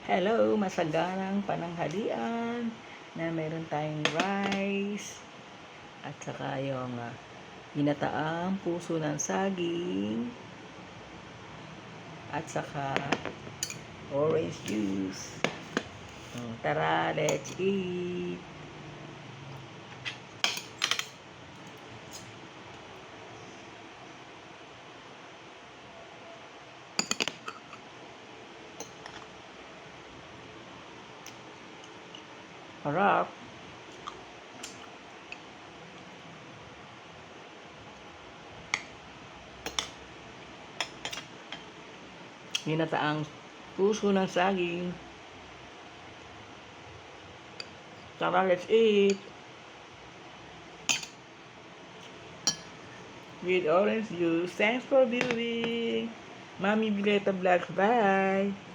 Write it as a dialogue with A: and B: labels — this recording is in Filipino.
A: Hello, masaganang pananghalian na meron tayong rice at saka yung ginataang puso ng saging at saka orange juice. Tara, let's eat! Harap! Ginataang puso ng saging. Tara, let's eat! With orange juice. Thanks for viewing! Mami Bileta Vlogs. Bye!